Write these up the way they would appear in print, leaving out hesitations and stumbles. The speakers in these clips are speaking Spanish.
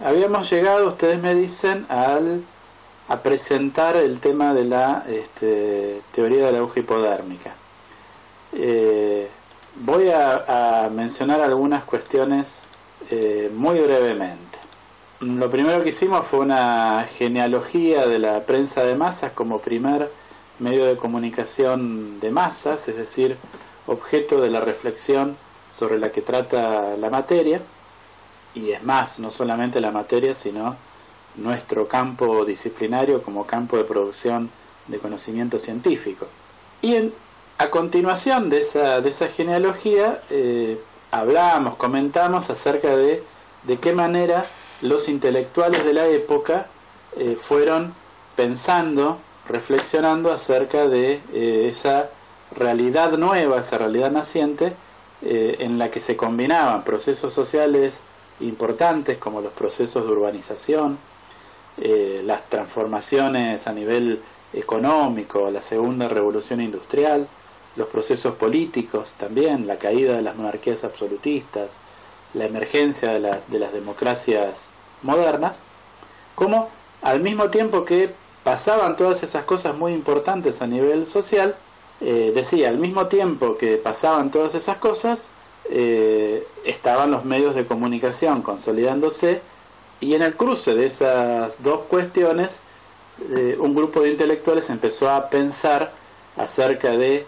Habíamos llegado, ustedes me dicen, a presentar el tema de la teoría de la aguja hipodérmica. Voy a mencionar algunas cuestiones muy brevemente. Lo primero que hicimos fue una genealogía de la prensa de masas como primer medio de comunicación de masas, es decir, objeto de la reflexión sobre la que trata la materia, y es más, no solamente la materia, sino nuestro campo disciplinario como campo de producción de conocimiento científico. Y a continuación de esa genealogía comentamos acerca de qué manera los intelectuales de la época fueron pensando, reflexionando acerca de esa realidad nueva, esa realidad naciente, en la que se combinaban procesos sociales importantes como los procesos de urbanización, las transformaciones a nivel económico, la segunda revolución industrial, los procesos políticos también, la caída de las monarquías absolutistas, la emergencia de las democracias modernas, como al mismo tiempo que pasaban todas esas cosas muy importantes a nivel social, al mismo tiempo que pasaban todas esas cosas, estaban los medios de comunicación consolidándose, y en el cruce de esas dos cuestiones un grupo de intelectuales empezó a pensar acerca de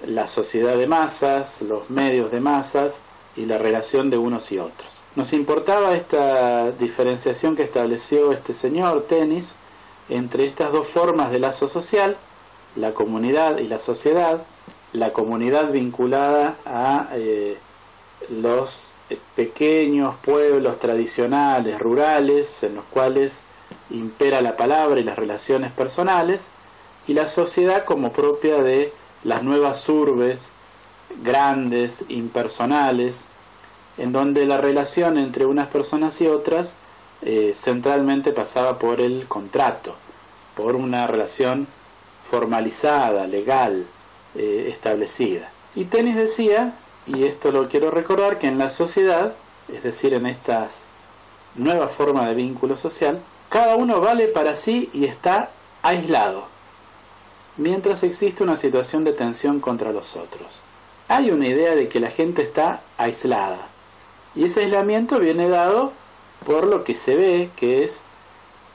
la sociedad de masas, los medios de masas y la relación de unos y otros. Nos importaba esta diferenciación que estableció este señor Tenis entre estas dos formas de lazo social, la comunidad y la sociedad, la comunidad vinculada a los pequeños pueblos tradicionales, rurales, en los cuales impera la palabra y las relaciones personales, y la sociedad como propia de las nuevas urbes, grandes, impersonales, en donde la relación entre unas personas y otras centralmente pasaba por el contrato, por una relación formalizada, legal, establecida. Y Tenis decía, y esto lo quiero recordar, que en la sociedad, es decir, en estas nuevas formas de vínculo social, cada uno vale para sí y está aislado, mientras existe una situación de tensión contra los otros. Hay una idea de que la gente está aislada, y ese aislamiento viene dado por lo que se ve, que es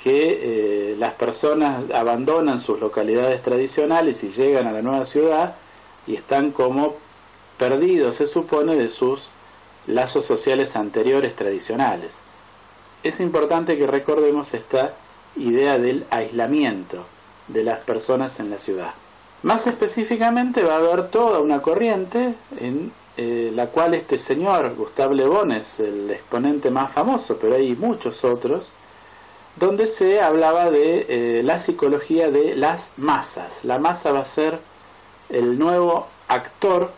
que las personas abandonan sus localidades tradicionales y llegan a la nueva ciudad y están como perdidos, se supone, de sus lazos sociales anteriores tradicionales. Es importante que recordemos esta idea del aislamiento de las personas en la ciudad. Más específicamente va a haber toda una corriente en la cual este señor, Gustave Le Bon, es el exponente más famoso, pero hay muchos otros, donde se hablaba de la psicología de las masas. La masa va a ser el nuevo actor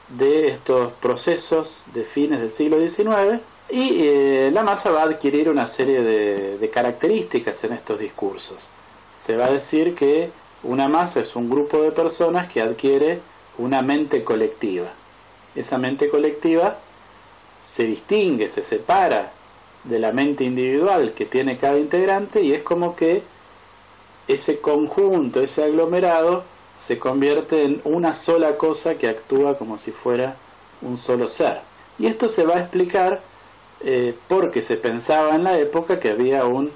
de estos procesos de fines del siglo XIX, y la masa va a adquirir una serie de características en estos discursos. Se va a decir que una masa es un grupo de personas que adquiere una mente colectiva. Esa mente colectiva se distingue, se separa de la mente individual que tiene cada integrante, y es como que ese conjunto, ese aglomerado, se convierte en una sola cosa que actúa como si fuera un solo ser. Y esto se va a explicar porque se pensaba en la época que había un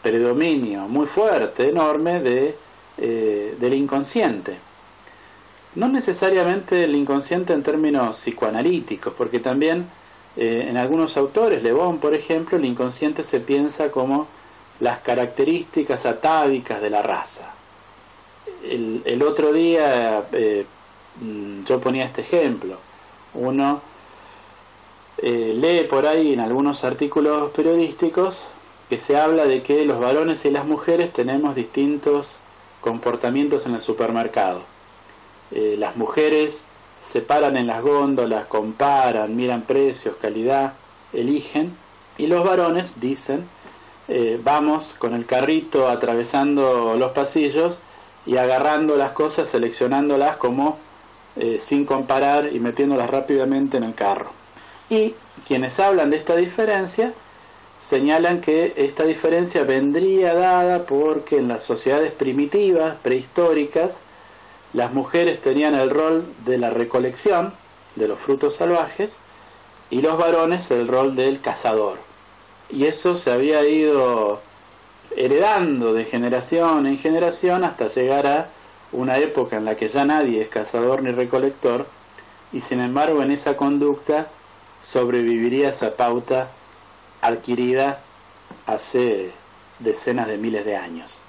predominio muy fuerte, enorme, del inconsciente. No necesariamente el inconsciente en términos psicoanalíticos, porque también en algunos autores, Le Bon por ejemplo, el inconsciente se piensa como las características atávicas de la raza. El otro día yo ponía este ejemplo. Uno lee por ahí en algunos artículos periodísticos que se habla de que los varones y las mujeres tenemos distintos comportamientos en el supermercado. Las mujeres se paran en las góndolas, comparan, miran precios, calidad, eligen, y los varones dicen, vamos con el carrito atravesando los pasillos y agarrando las cosas, seleccionándolas como sin comparar y metiéndolas rápidamente en el carro. Y quienes hablan de esta diferencia señalan que esta diferencia vendría dada porque en las sociedades primitivas, prehistóricas, las mujeres tenían el rol de la recolección de los frutos salvajes y los varones el rol del cazador. Y eso se había ido heredando de generación en generación hasta llegar a una época en la que ya nadie es cazador ni recolector, y sin embargo en esa conducta sobreviviría esa pauta adquirida hace decenas de miles de años.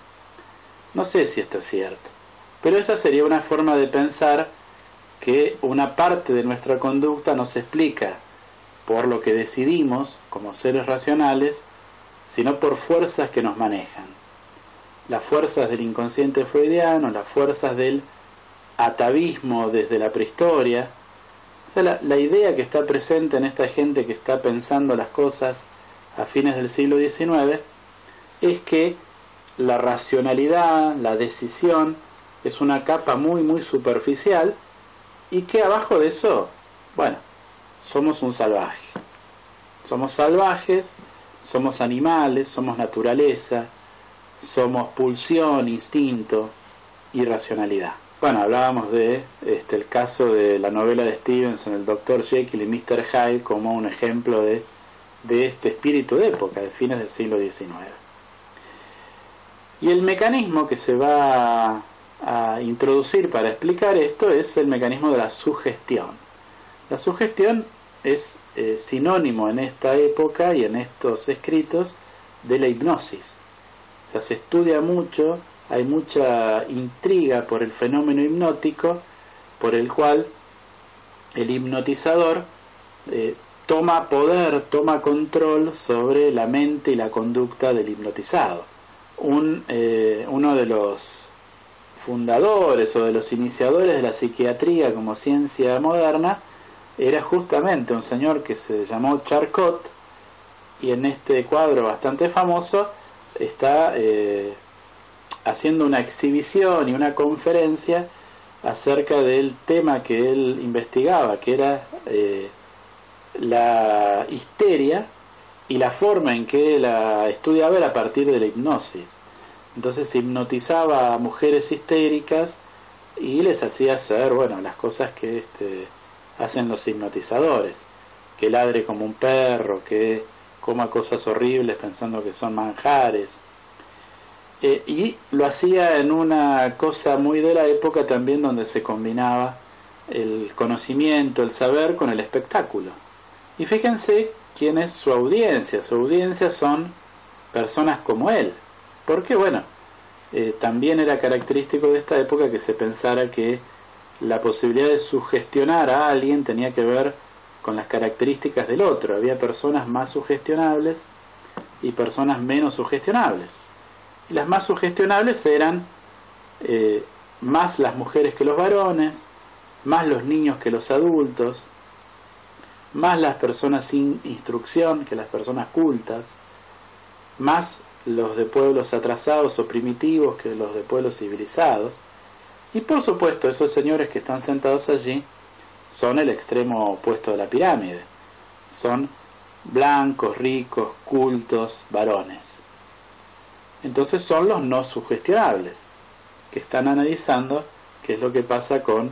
No sé si esto es cierto, pero esa sería una forma de pensar que una parte de nuestra conducta no se explica por lo que decidimos como seres racionales, sino por fuerzas que nos manejan. Las fuerzas del inconsciente freudiano, las fuerzas del atavismo desde la prehistoria. O sea, la idea que está presente en esta gente que está pensando las cosas a fines del siglo XIX es que la racionalidad, la decisión, es una capa muy muy superficial, y que abajo de eso, bueno, somos un salvaje. Somos salvajes, somos animales, somos naturaleza, somos pulsión, instinto y racionalidad. Bueno, hablábamos de el caso de la novela de Stevenson, el Dr. Jekyll y Mr. Hyde, como un ejemplo de este espíritu de época, de fines del siglo XIX. Y el mecanismo que se va a introducir para explicar esto es el mecanismo de la sugestión. La sugestión es sinónimo en esta época y en estos escritos de la hipnosis. O sea, se estudia mucho, hay mucha intriga por el fenómeno hipnótico, por el cual el hipnotizador toma poder, toma control sobre la mente y la conducta del hipnotizado. Uno de los fundadores o de los iniciadores de la psiquiatría como ciencia moderna era justamente un señor que se llamó Charcot, y en este cuadro bastante famoso está haciendo una exhibición y una conferencia acerca del tema que él investigaba, que era la histeria, y la forma en que la estudiaba era a partir de la hipnosis. Entonces hipnotizaba a mujeres histéricas y les hacía hacer, bueno, las cosas que hacen los hipnotizadores, que ladre como un perro, que coma cosas horribles pensando que son manjares, y lo hacía en una cosa muy de la época también, donde se combinaba el conocimiento, el saber con el espectáculo. Y fíjense quién es su audiencia. Su audiencia son personas como él, porque bueno, también era característico de esta época que se pensara que la posibilidad de sugestionar a alguien tenía que ver con las características del otro. Había personas más sugestionables y personas menos sugestionables. Y las más sugestionables eran más las mujeres que los varones, más los niños que los adultos, más las personas sin instrucción que las personas cultas, más los de pueblos atrasados o primitivos que los de pueblos civilizados. Y por supuesto, esos señores que están sentados allí son el extremo opuesto de la pirámide. Son blancos, ricos, cultos, varones. Entonces son los no sugestionables, que están analizando qué es lo que pasa con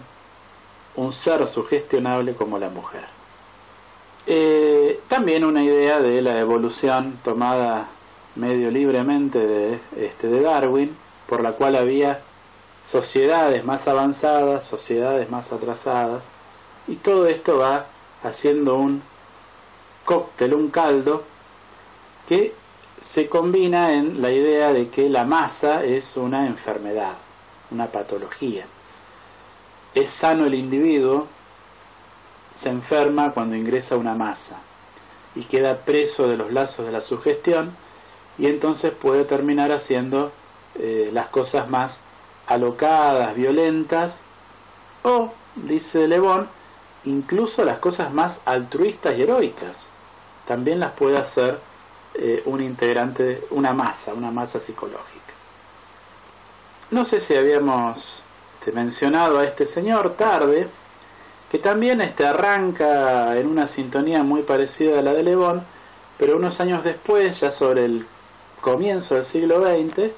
un ser sugestionable como la mujer. También una idea de la evolución tomada medio libremente de Darwin, por la cual había sociedades más avanzadas, sociedades más atrasadas, y todo esto va haciendo un cóctel, un caldo, que se combina en la idea de que la masa es una enfermedad, una patología. Es sano el individuo, se enferma cuando ingresa una masa y queda preso de los lazos de la sugestión, y entonces puede terminar haciendo las cosas más alocadas, violentas, o, dice Le Bon, incluso las cosas más altruistas y heroicas también las puede hacer un integrante, una masa psicológica. No sé si habíamos mencionado a este señor Tarde, que también arranca en una sintonía muy parecida a la de Le Bon, pero unos años después, ya sobre el comienzo del siglo XX,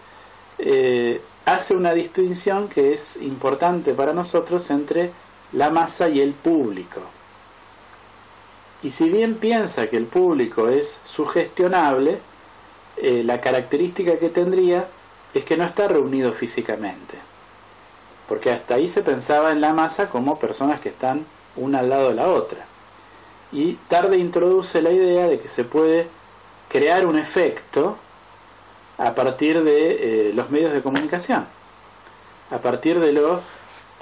hace una distinción que es importante para nosotros entre la masa y el público. Y si bien piensa que el público es sugestionable, la característica que tendría es que no está reunido físicamente, porque hasta ahí se pensaba en la masa como personas que están una al lado de la otra. Y tarde introduce la idea de que se puede crear un efecto a partir de los medios de comunicación, a partir de lo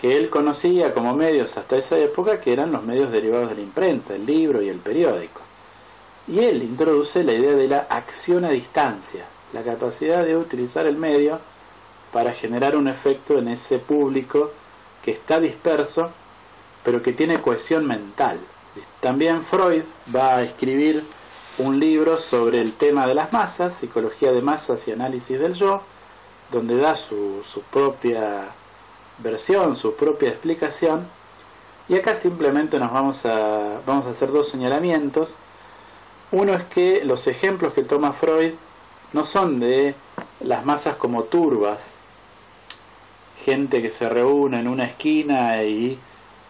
que él conocía como medios hasta esa época, que eran los medios derivados de la imprenta, el libro y el periódico. Y él introduce la idea de la acción a distancia, la capacidad de utilizar el medio para generar un efecto en ese público que está disperso, pero que tiene cohesión mental. También Freud va a escribir un libro sobre el tema de las masas, psicología de masas y análisis del yo, donde da su propia versión, su propia explicación. Y acá simplemente nos vamos a hacer dos señalamientos. Uno es que los ejemplos que toma Freud no son de las masas como turbas, gente que se reúne en una esquina y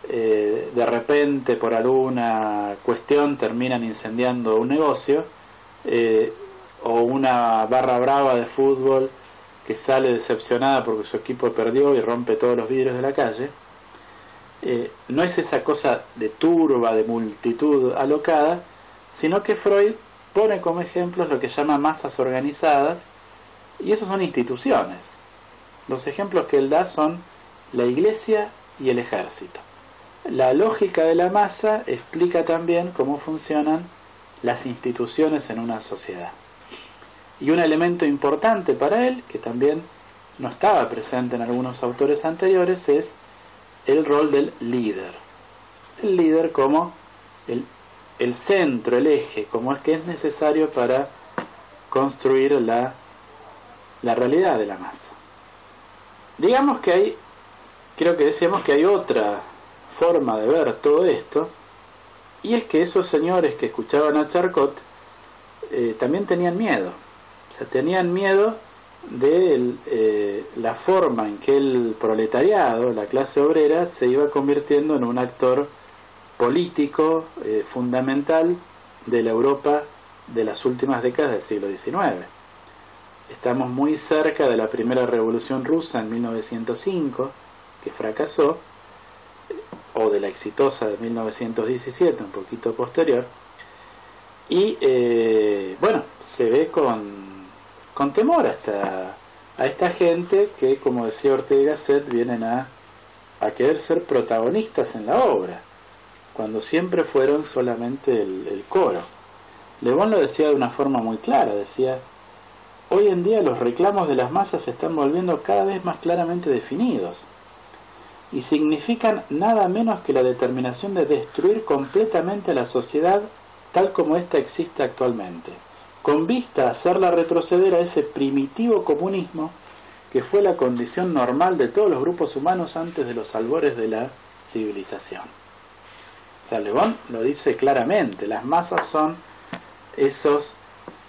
de repente por alguna cuestión terminan incendiando un negocio, o una barra brava de fútbol que sale decepcionada porque su equipo perdió y rompe todos los vidrios de la calle. No es esa cosa de turba, de multitud alocada, sino que Freud pone como ejemplos lo que llama masas organizadas, y esos son instituciones. Los ejemplos que él da son la iglesia y el ejército. La lógica de la masa explica también cómo funcionan las instituciones en una sociedad. Y un elemento importante para él, que también no estaba presente en algunos autores anteriores, es el rol del líder. El líder como el centro, el eje, como es que es necesario para construir la realidad de la masa. Digamos que creo que decíamos que hay otra forma de ver todo esto, y es que esos señores que escuchaban a Charcot también tenían miedo. O sea, tenían miedo de la forma en que el proletariado, la clase obrera, se iba convirtiendo en un actor político fundamental de la Europa de las últimas décadas del siglo XIX. Estamos muy cerca de la primera revolución rusa en 1905, que fracasó, o de la exitosa de 1917, un poquito posterior, y bueno, se ve con temor a esta gente que, como decía Ortega y Gasset, vienen a querer ser protagonistas en la obra, cuando siempre fueron solamente el coro. Le Bon lo decía de una forma muy clara, decía: hoy en día los reclamos de las masas se están volviendo cada vez más claramente definidos, y significan nada menos que la determinación de destruir completamente la sociedad tal como ésta existe actualmente, con vista a hacerla retroceder a ese primitivo comunismo que fue la condición normal de todos los grupos humanos antes de los albores de la civilización. O sea, Le Bon lo dice claramente: las masas son esos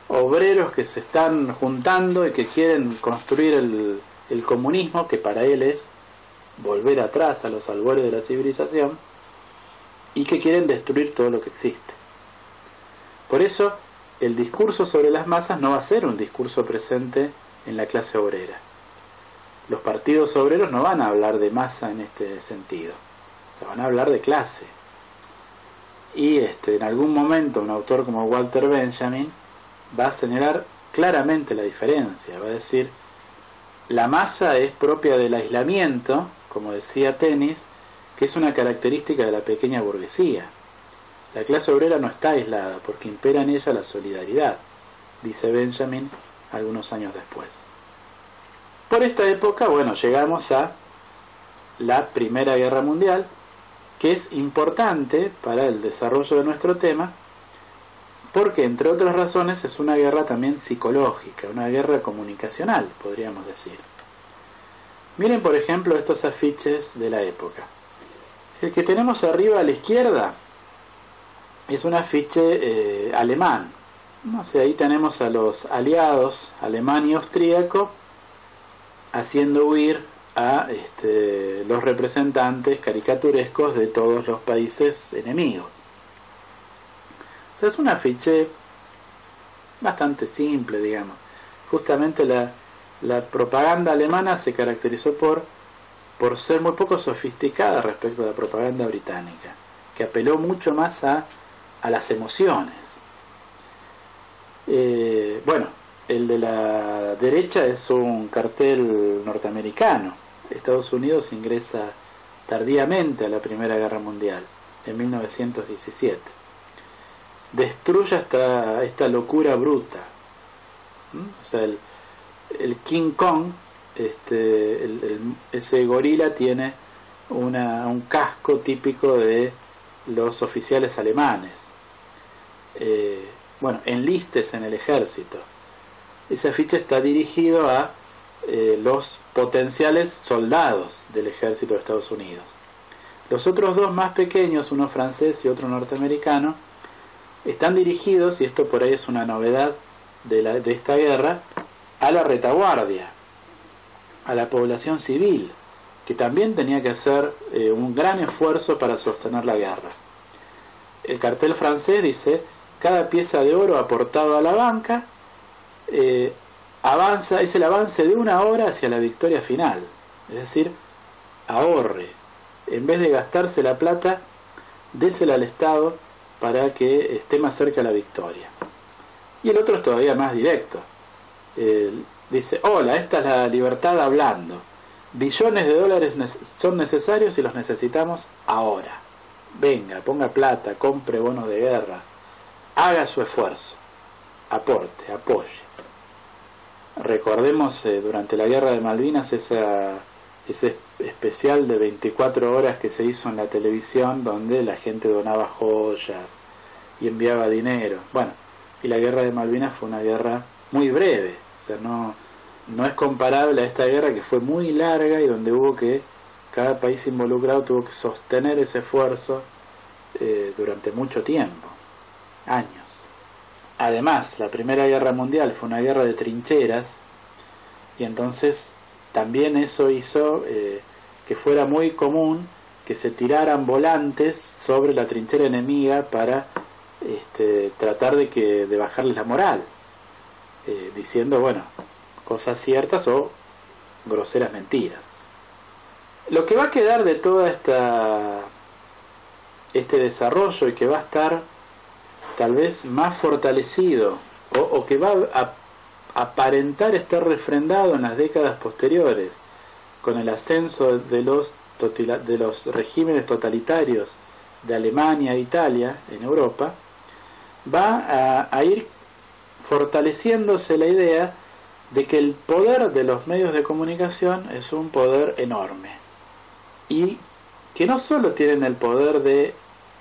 obreros que se están juntando y que quieren construir el comunismo, que para él es volver atrás a los albores de la civilización, y que quieren destruir todo lo que existe. Por eso el discurso sobre las masas no va a ser un discurso presente en la clase obrera. Los partidos obreros no van a hablar de masa en este sentido, se van a hablar de clase. Y en algún momento un autor como Walter Benjamin va a señalar claramente la diferencia, va a decir: la masa es propia del aislamiento, como decía Tennis, que es una característica de la pequeña burguesía. La clase obrera no está aislada porque impera en ella la solidaridad, dice Benjamin algunos años después. Por esta época, bueno, llegamos a la Primera Guerra Mundial, que es importante para el desarrollo de nuestro tema, porque entre otras razones es una guerra también psicológica, una guerra comunicacional, podríamos decir. Miren, por ejemplo, estos afiches de la época. El que tenemos arriba a la izquierda es un afiche alemán, No sé, ahí tenemos a los aliados, alemán y austríaco, haciendo huir a los representantes caricaturescos de todos los países enemigos. O sea, es un afiche bastante simple, digamos. Justamente la propaganda alemana se caracterizó por ser muy poco sofisticada respecto a la propaganda británica, que apeló mucho más a las emociones. Bueno, el de la derecha es un cartel norteamericano. Estados Unidos ingresa tardíamente a la Primera Guerra Mundial, en 1917. Destruye hasta esta locura bruta. O sea, el King Kong, ese gorila tiene un casco típico de los oficiales alemanes. Bueno, enlistes en el ejército. Ese afiche está dirigido a los potenciales soldados del ejército de Estados Unidos. Los otros dos más pequeños, uno francés y otro norteamericano, están dirigidos, y esto por ahí es una novedad de esta guerra, a la retaguardia, a la población civil, que también tenía que hacer un gran esfuerzo para sostener la guerra. El cartel francés dice: cada pieza de oro aportado a la banca avanza, es el avance de 1 hora hacia la victoria final. Es decir, ahorre, en vez de gastarse la plata, désela al Estado para que esté más cerca de la victoria. Y el otro es todavía más directo. Dice: hola, esta es la libertad hablando. Billones de dólares son necesarios y los necesitamos ahora. Venga, ponga plata, compre bonos de guerra, haga su esfuerzo, aporte, apoye. Recordemos durante la Guerra de Malvinas ese especial de 24 horas que se hizo en la televisión, donde la gente donaba joyas y enviaba dinero. Bueno, y la Guerra de Malvinas fue una guerra muy breve. O sea, no es comparable a esta guerra que fue muy larga y donde cada país involucrado tuvo que sostener ese esfuerzo durante mucho tiempo, años. Además, la Primera Guerra Mundial fue una guerra de trincheras, y entonces también eso hizo que fuera muy común que se tiraran volantes sobre la trinchera enemiga para tratar de bajarles la moral, diciendo, bueno, cosas ciertas o groseras mentiras. Lo que va a quedar de toda este desarrollo, y que va a estar tal vez más fortalecido o que va a aparentar estar refrendado en las décadas posteriores con el ascenso de los regímenes totalitarios de Alemania e Italia en Europa, va a ir fortaleciéndose la idea de que el poder de los medios de comunicación es un poder enorme, y que no solo tienen el poder de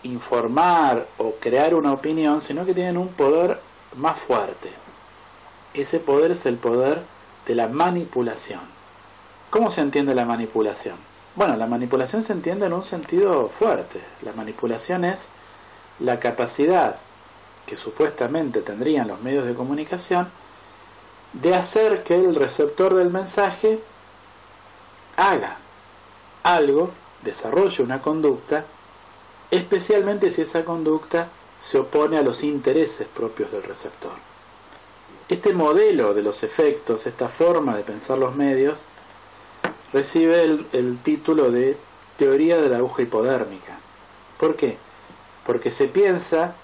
informar o crear una opinión, sino que tienen un poder más fuerte. Ese poder es el poder de la manipulación. ¿Cómo se entiende la manipulación? Bueno, la manipulación se entiende en un sentido fuerte. La manipulación es la capacidad que supuestamente tendrían los medios de comunicación de hacer que el receptor del mensaje haga algo, desarrolle una conducta, especialmente si esa conducta se opone a los intereses propios del receptor. Este modelo de los efectos, esta forma de pensar los medios, recibe el título de teoría de la aguja hipodérmica. ¿Por qué? Porque se piensa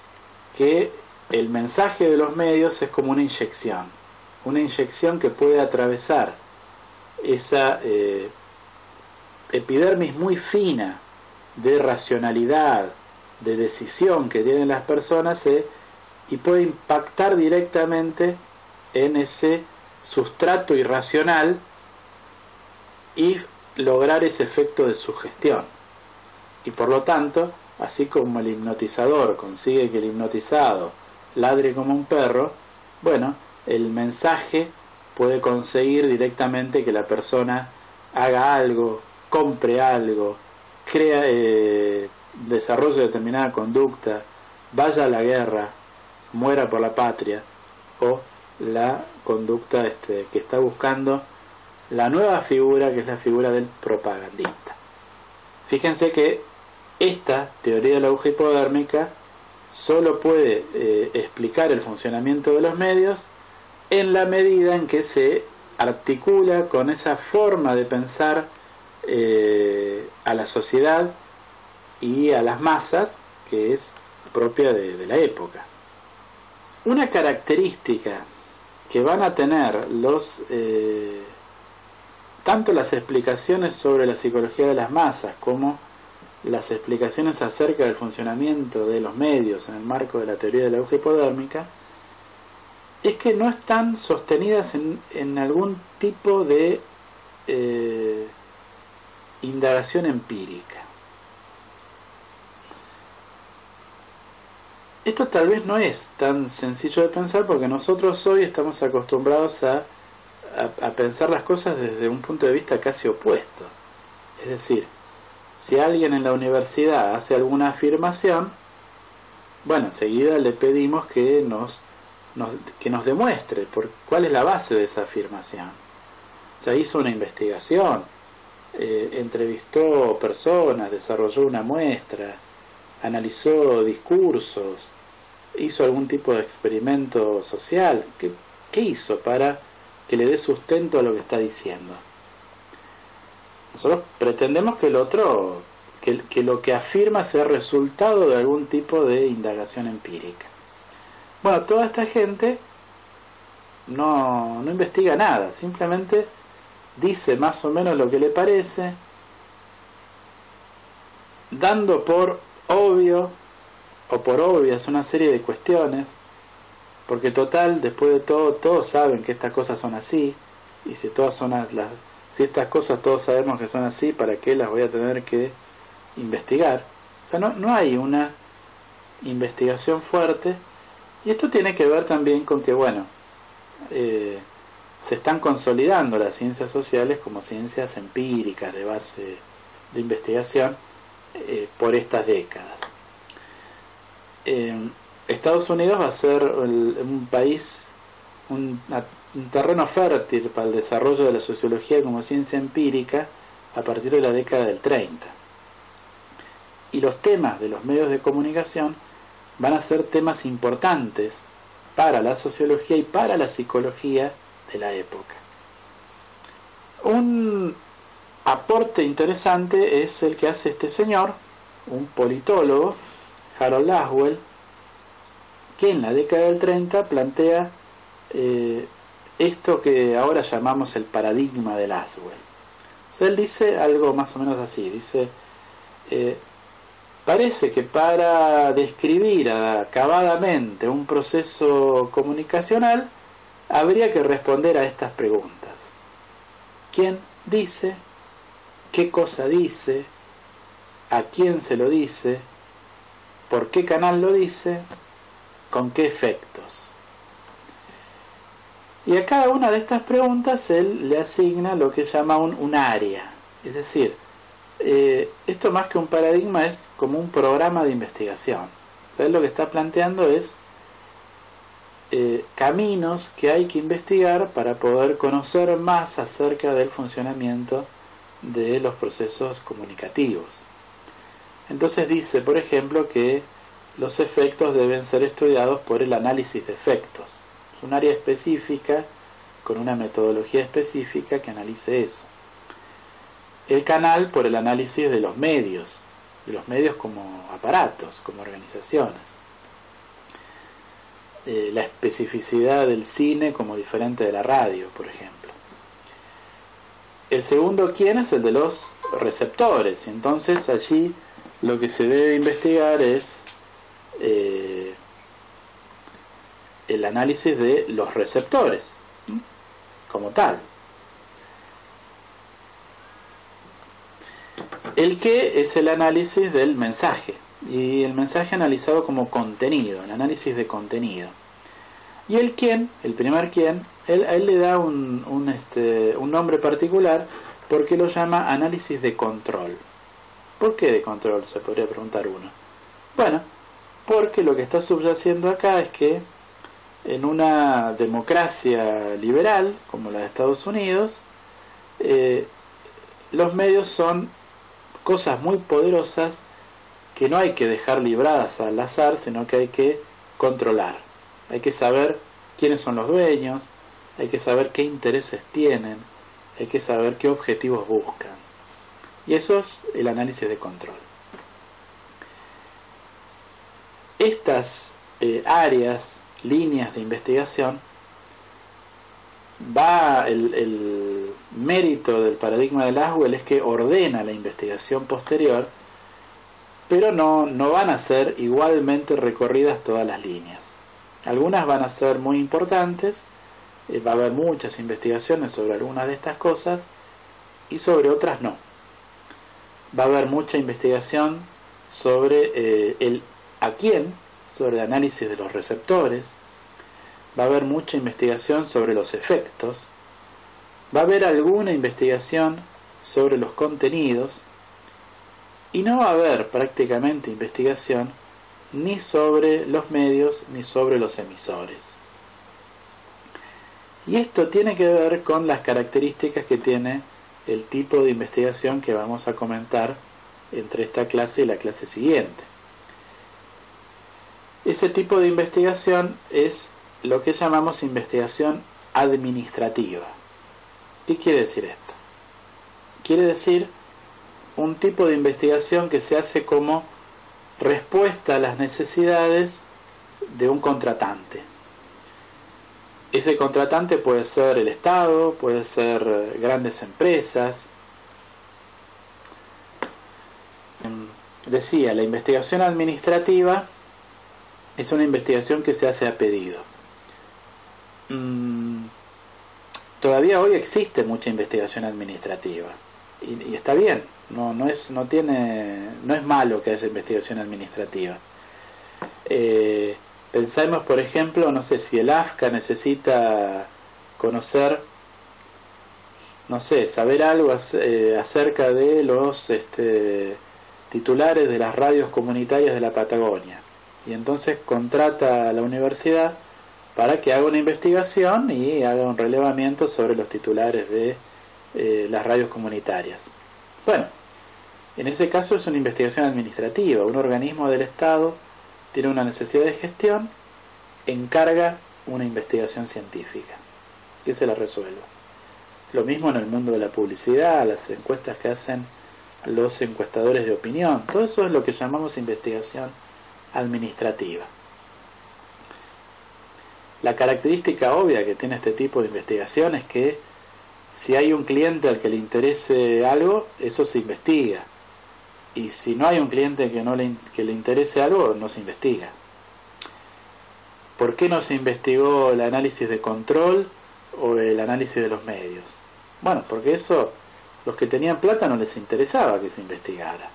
que el mensaje de los medios es como una inyección que puede atravesar esa epidermis muy fina de racionalidad, de decisión que tienen las personas, y puede impactar directamente en ese sustrato irracional y lograr ese efecto de sugestión. Y por lo tanto, así como el hipnotizador consigue que el hipnotizado ladre como un perro, bueno, el mensaje puede conseguir directamente que la persona haga algo, compre algo, desarrolle determinada conducta, vaya a la guerra, muera por la patria, o la conducta que está buscando la nueva figura, que es la figura del propagandista. Fíjense que esta teoría de la aguja hipodérmica solo puede explicar el funcionamiento de los medios en la medida en que se articula con esa forma de pensar a la sociedad y a las masas que es propia de la época. Una característica que van a tener tanto las explicaciones sobre la psicología de las masas como las explicaciones acerca del funcionamiento de los medios en el marco de la teoría de la aguja hipodérmica es que no están sostenidas en algún tipo de indagación empírica. Esto tal vez no es tan sencillo de pensar porque nosotros hoy estamos acostumbrados a pensar las cosas desde un punto de vista casi opuesto. Es decir, si alguien en la universidad hace alguna afirmación, bueno, enseguida le pedimos que nos demuestre cuál es la base de esa afirmación. O sea, hizo una investigación, entrevistó personas, desarrolló una muestra, analizó discursos, hizo algún tipo de experimento social. ¿Qué hizo para que le dé sustento a lo que está diciendo? Nosotros pretendemos que el otro, que lo que afirma sea resultado de algún tipo de indagación empírica. Bueno, toda esta gente no investiga nada, simplemente dice más o menos lo que le parece, dando por obvio o por obvias una serie de cuestiones, porque total, después de todo, todos saben que estas cosas son así, y si estas cosas todos sabemos que son así, ¿para qué las voy a tener que investigar? O sea, no hay una investigación fuerte, y esto tiene que ver también con que, bueno, se están consolidando las ciencias sociales como ciencias empíricas de base de investigación por estas décadas. Estados Unidos va a ser un país, un terreno fértil para el desarrollo de la sociología como ciencia empírica a partir de la década del 30. Y los temas de los medios de comunicación van a ser temas importantes para la sociología y para la psicología de la época. Un aporte interesante es el que hace este señor, un politólogo, Harold Laswell, que en la década del 30 plantea esto que ahora llamamos el paradigma de Laswell. O sea, él dice algo más o menos así, dice, parece que para describir acabadamente un proceso comunicacional habría que responder a estas preguntas. ¿Quién dice? ¿Qué cosa dice? ¿A quién se lo dice? ¿Por qué canal lo dice? ¿Con qué efectos? Y a cada una de estas preguntas él le asigna lo que llama un área. Es decir, esto más que un paradigma es como un programa de investigación. O sea, él lo que está planteando es caminos que hay que investigar para poder conocer más acerca del funcionamiento de los procesos comunicativos. Entonces dice, por ejemplo, que los efectos deben ser estudiados por el análisis de efectos. Es un área específica, con una metodología específica que analice eso. El canal por el análisis de los medios como aparatos, como organizaciones. La especificidad del cine como diferente de la radio, por ejemplo. El segundo quién es el de los receptores. Entonces allí lo que se debe investigar es el análisis de los receptores como tal. El qué es el análisis del mensaje, y el mensaje analizado como contenido, el análisis de contenido. Y el quién, el primer quién, a él le da un nombre particular porque lo llama análisis de control. ¿Por qué de control? Se podría preguntar uno. Bueno, porque lo que está subyaciendo acá es que en una democracia liberal como la de Estados Unidos, los medios son cosas muy poderosas que no hay que dejar libradas al azar, sino que hay que controlar. Hay que saber quiénes son los dueños, hay que saber qué intereses tienen, hay que saber qué objetivos buscan. Y eso es el análisis de control. Estas áreas, líneas de investigación, el mérito del paradigma de Laswell es que ordena la investigación posterior, pero no van a ser igualmente recorridas todas las líneas. Algunas van a ser muy importantes, va a haber muchas investigaciones sobre algunas de estas cosas y sobre otras no. Va a haber mucha investigación sobre el a quién, sobre el análisis de los receptores, va a haber mucha investigación sobre los efectos, va a haber alguna investigación sobre los contenidos y no va a haber prácticamente investigación ni sobre los medios ni sobre los emisores. Y esto tiene que ver con las características que tiene el tipo de investigación que vamos a comentar entre esta clase y la clase siguiente. Ese tipo de investigación es lo que llamamos investigación administrativa. ¿Qué quiere decir esto? Quiere decir un tipo de investigación que se hace como respuesta a las necesidades de un contratante. Ese contratante puede ser el Estado, puede ser grandes empresas. Decía, la investigación administrativa es una investigación que se hace a pedido. Todavía hoy existe mucha investigación administrativa y está bien, no es malo que haya investigación administrativa. Pensemos, por ejemplo, no sé, si el AFCA necesita conocer, no sé, saber algo acerca de los titulares de las radios comunitarias de la Patagonia, y entonces contrata a la universidad para que haga una investigación y haga un relevamiento sobre los titulares de las radios comunitarias. Bueno, en ese caso es una investigación administrativa. Un organismo del Estado tiene una necesidad de gestión, encarga una investigación científica que se la resuelva. Lo mismo en el mundo de la publicidad, las encuestas que hacen los encuestadores de opinión. Todo eso es lo que llamamos investigación administrativa. La característica obvia que tiene este tipo de investigación es que si hay un cliente al que le interese algo, eso se investiga. Y si no hay un cliente que le interese algo, no se investiga. ¿Por qué no se investigó el análisis de control o el análisis de los medios? Bueno, porque eso, los que tenían plata no les interesaba que se investigara.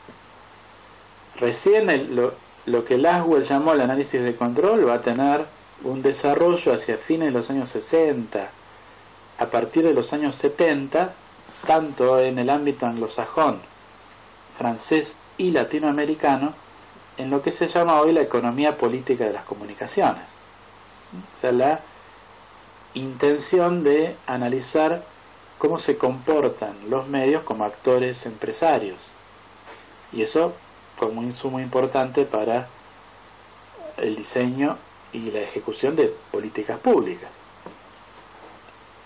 Recién lo que Laswell llamó el análisis de control va a tener un desarrollo hacia fines de los años 60. A partir de los años 70, tanto en el ámbito anglosajón, francés y latinoamericano, en lo que se llama hoy la economía política de las comunicaciones. O sea, la intención de analizar cómo se comportan los medios como actores empresarios. Y eso como insumo importante para el diseño y la ejecución de políticas públicas.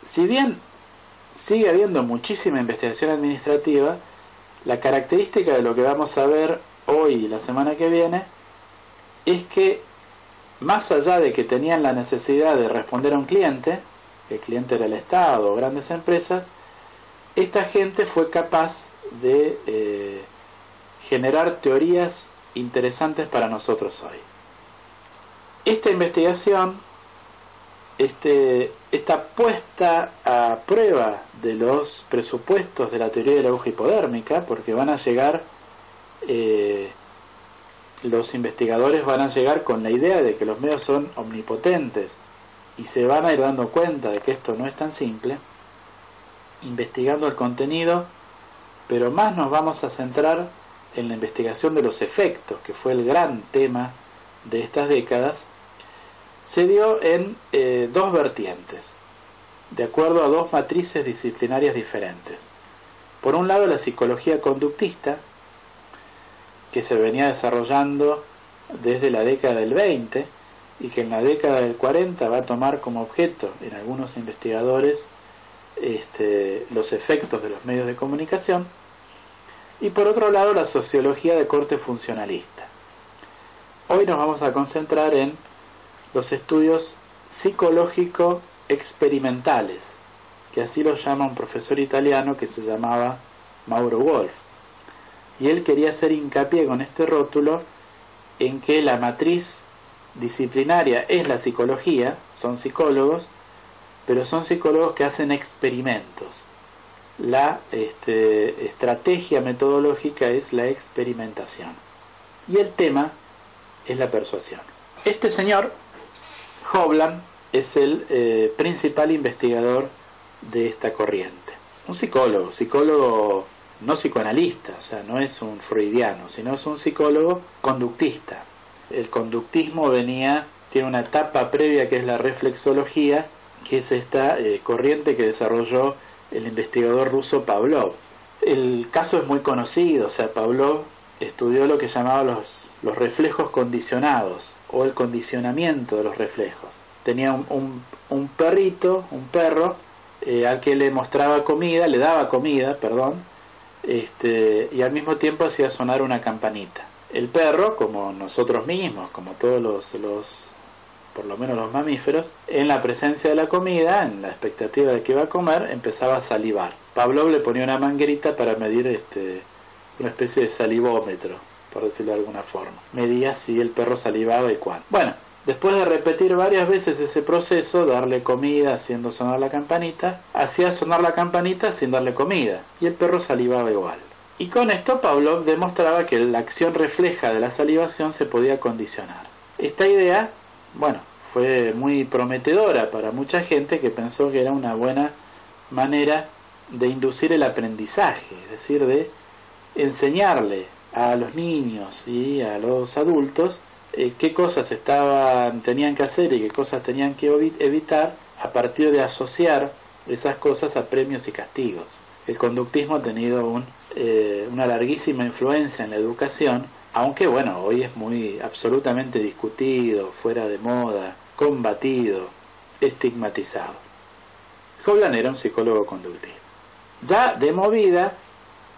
Si bien sigue habiendo muchísima investigación administrativa, la característica de lo que vamos a ver hoy y la semana que viene es que, más allá de que tenían la necesidad de responder a un cliente, el cliente era el Estado o grandes empresas, esta gente fue capaz de generar teorías interesantes para nosotros hoy. Esta investigación, esta puesta a prueba de los presupuestos de la teoría de la aguja hipodérmica, porque van a llegar, los investigadores van a llegar con la idea de que los medios son omnipotentes y se van a ir dando cuenta de que esto no es tan simple, investigando el contenido, pero más nos vamos a centrar en la investigación de los efectos, que fue el gran tema de estas décadas. se dio en dos vertientes, de acuerdo a dos matrices disciplinarias diferentes. Por un lado, la psicología conductista, que se venía desarrollando desde la década del 20 y que en la década del 40 va a tomar como objeto en algunos investigadores los efectos de los medios de comunicación, y por otro lado la sociología de corte funcionalista. Hoy nos vamos a concentrar en los estudios psicológico-experimentales, que así lo llama un profesor italiano que se llamaba Mauro Wolf, y él quería hacer hincapié con este rótulo en que la matriz disciplinaria es la psicología, son psicólogos, pero son psicólogos que hacen experimentos. La estrategia metodológica es la experimentación y el tema es la persuasión. Este señor, Hovland, es el principal investigador de esta corriente. Un psicólogo no psicoanalista, o sea, no es un freudiano, sino es un psicólogo conductista. El conductismo tiene una etapa previa que es la reflexología, que es esta corriente que desarrolló el investigador ruso Pavlov. El caso es muy conocido, o sea, Pavlov estudió lo que llamaba los reflejos condicionados, o el condicionamiento de los reflejos. Tenía un perro, al que le daba comida, y al mismo tiempo hacía sonar una campanita. El perro, como nosotros mismos, como todos por lo menos los mamíferos, en la presencia de la comida, en la expectativa de que iba a comer, empezaba a salivar. Pavlov le ponía una manguerita para medir una especie de salivómetro, por decirlo de alguna forma. Medía si el perro salivaba y cuándo. Bueno, después de repetir varias veces ese proceso, darle comida haciendo sonar la campanita, hacía sonar la campanita sin darle comida, y el perro salivaba igual. Y con esto Pavlov demostraba que la acción refleja de la salivación se podía condicionar. Esta idea, fue muy prometedora para mucha gente que pensó que era una buena manera de inducir el aprendizaje, es decir, de enseñarle a los niños y a los adultos qué cosas tenían que hacer y qué cosas tenían que evitar a partir de asociar esas cosas a premios y castigos. El conductismo ha tenido una larguísima influencia en la educación, aunque hoy es absolutamente discutido, fuera de moda, combatido, estigmatizado. Hovland era un psicólogo conductista. Ya de movida,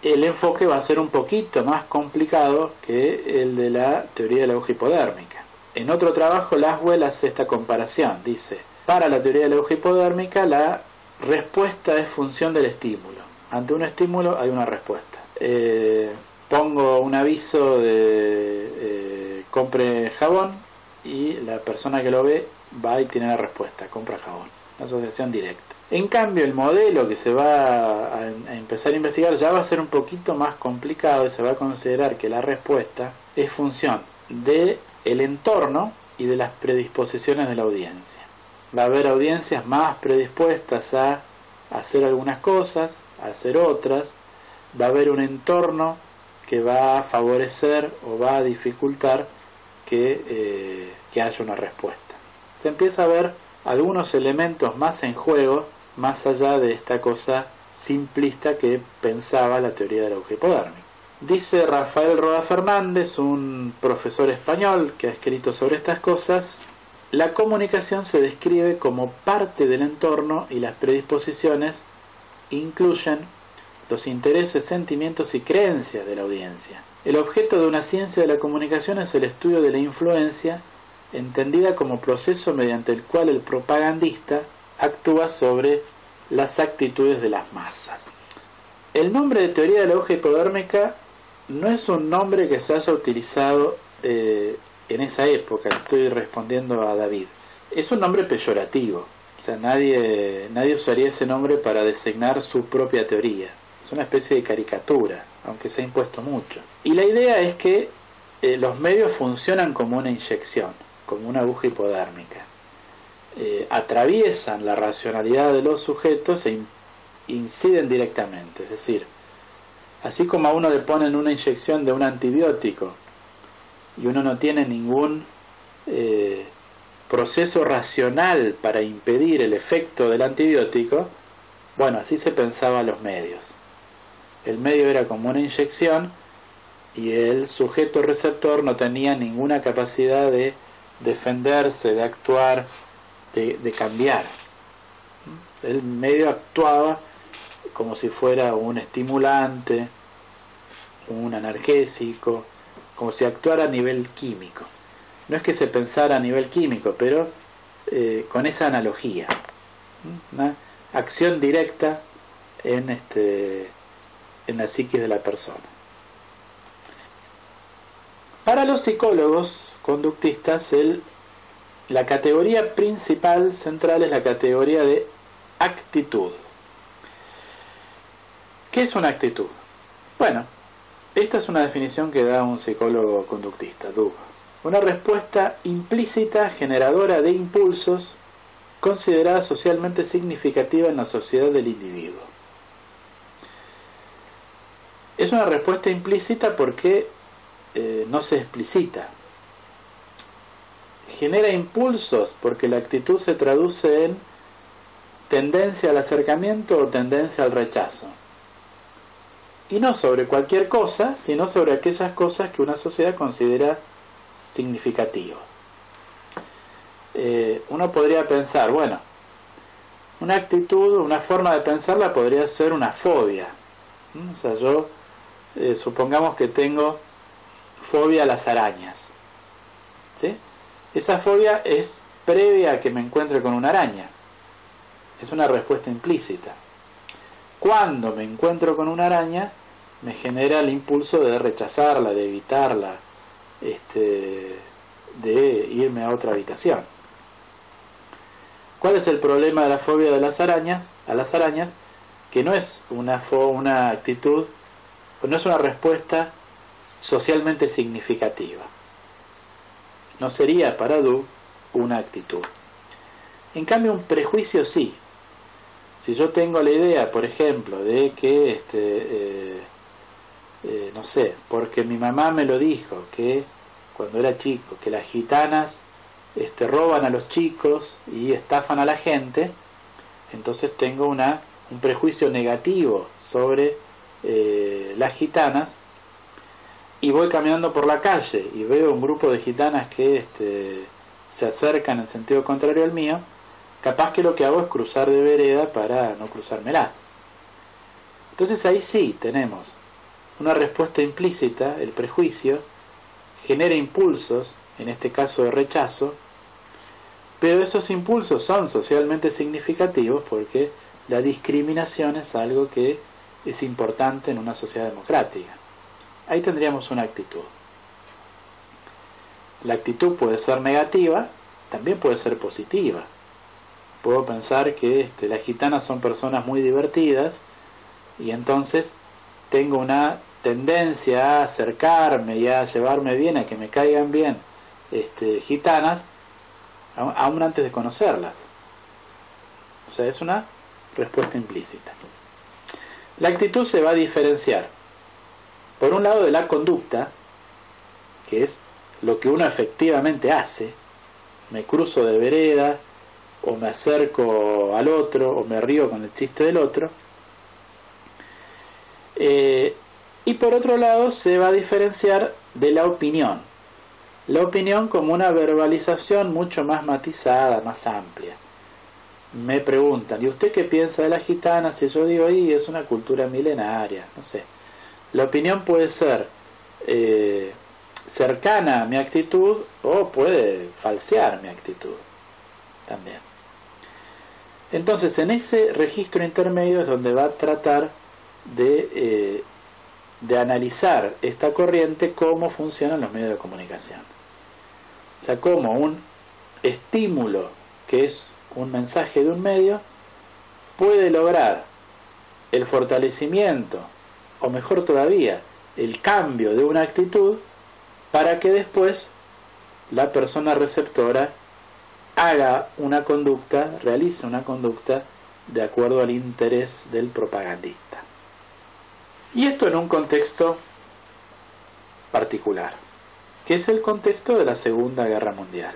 el enfoque va a ser un poquito más complicado que el de la teoría de la aguja hipodérmica. En otro trabajo, Laswell hace esta comparación. Dice, para la teoría de la aguja hipodérmica, la respuesta es función del estímulo. Ante un estímulo hay una respuesta. Pongo un aviso de compre jabón y la persona que lo ve va y tiene la respuesta, compra jabón. Una asociación directa. En cambio, el modelo que se va a empezar a investigar ya va a ser un poquito más complicado y se va a considerar que la respuesta es función del entorno y de las predisposiciones de la audiencia. Va a haber audiencias más predispuestas a hacer algunas cosas, a hacer otras. Va a haber un entorno que va a favorecer o va a dificultar que haya una respuesta. Se empieza a ver algunos elementos más en juego, más allá de esta cosa simplista que pensaba la teoría de la aguja hipodérmica. Dice Rafael Roda Fernández, un profesor español que ha escrito sobre estas cosas, la comunicación se describe como parte del entorno y las predisposiciones incluyen los intereses, sentimientos y creencias de la audiencia. El objeto de una ciencia de la comunicación es el estudio de la influencia, entendida como proceso mediante el cual el propagandista actúa sobre las actitudes de las masas. El nombre de teoría de la aguja hipodérmica no es un nombre que se haya utilizado en esa época, le estoy respondiendo a David. Es un nombre peyorativo, o sea, nadie usaría ese nombre para designar su propia teoría. Es una especie de caricatura, aunque se ha impuesto mucho. Y la idea es que los medios funcionan como una inyección, como una aguja hipodérmica. Atraviesan la racionalidad de los sujetos e inciden directamente. Es decir, así como a uno le ponen una inyección de un antibiótico y uno no tiene ningún proceso racional para impedir el efecto del antibiótico, bueno, así se pensaba los medios. El medio era como una inyección y el sujeto receptor no tenía ninguna capacidad de defenderse, de actuar, de cambiar. El medio actuaba como si fuera un estimulante, un analgésico, como si actuara a nivel químico. No es que se pensara a nivel químico, pero con esa analogía. Una acción directa en la psiquis de la persona. Para los psicólogos conductistas, la categoría principal, central, es la categoría de actitud. ¿Qué es una actitud? Bueno, esta es una definición que da un psicólogo conductista, Dubh. Una respuesta implícita generadora de impulsos considerada socialmente significativa en la sociedad del individuo. Es una respuesta implícita porque no se explicita. Genera impulsos porque la actitud se traduce en tendencia al acercamiento o tendencia al rechazo. Y no sobre cualquier cosa, sino sobre aquellas cosas que una sociedad considera significativas. Uno podría pensar, bueno, una actitud, una forma de pensarla podría ser una fobia. O sea, yo supongamos que tengo fobia a las arañas, ¿sí? Esa fobia es previa a que me encuentre con una araña. Es una respuesta implícita. Cuando me encuentro con una araña, me genera el impulso de rechazarla, de evitarla, de irme a otra habitación. ¿Cuál es el problema de la fobia de las arañas? A las arañas, que no es una actitud, no es una respuesta socialmente significativa. No sería para Dubh una actitud. En cambio, un prejuicio sí. Si yo tengo la idea, por ejemplo, de que, no sé, porque mi mamá me lo dijo, que cuando era chico, que las gitanas roban a los chicos y estafan a la gente, entonces tengo un prejuicio negativo sobre las gitanas, y voy caminando por la calle y veo un grupo de gitanas que se acercan en sentido contrario al mío, capaz que lo que hago es cruzar de vereda para no cruzármelas. Entonces ahí sí tenemos una respuesta implícita, el prejuicio genera impulsos, en este caso de rechazo, pero esos impulsos son socialmente significativos porque la discriminación es algo que es importante en una sociedad democrática. Ahí tendríamos una actitud. La actitud puede ser negativa, también puede ser positiva. Puedo pensar que las gitanas son personas muy divertidas y entonces tengo una tendencia a acercarme y a llevarme bien, a que me caigan bien gitanas, aún antes de conocerlas. O sea, es una respuesta implícita. La actitud se va a diferenciar, por un lado, de la conducta, que es lo que uno efectivamente hace. Me cruzo de vereda, o me acerco al otro, o me río con el chiste del otro. Y por otro lado se va a diferenciar de la opinión. La opinión como una verbalización mucho más matizada, más amplia. Me preguntan, ¿y usted qué piensa de las gitanas? Y yo digo, es una cultura milenaria, no sé. La opinión puede ser cercana a mi actitud o puede falsear mi actitud también. Entonces, en ese registro intermedio es donde va a tratar de analizar esta corriente, cómo funcionan los medios de comunicación. O sea, cómo un estímulo, que es un mensaje de un medio, puede lograr el fortalecimiento, o mejor todavía, el cambio de una actitud, para que después la persona receptora haga una conducta, realice una conducta de acuerdo al interés del propagandista. Y esto en un contexto particular, que es el contexto de la Segunda Guerra Mundial.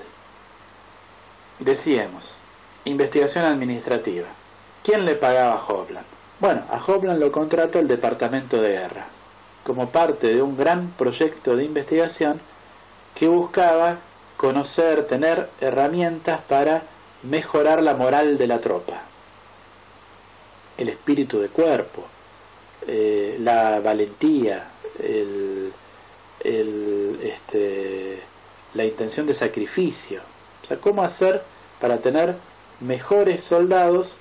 decíamos, investigación administrativa. ¿Quién le pagaba a Hovland? Bueno, a Hovland lo contrata el Departamento de Guerra, como parte de un gran proyecto de investigación que buscaba conocer, tener herramientas para mejorar la moral de la tropa, el espíritu de cuerpo, la valentía, la intención de sacrificio. O sea, cómo hacer para tener mejores soldados,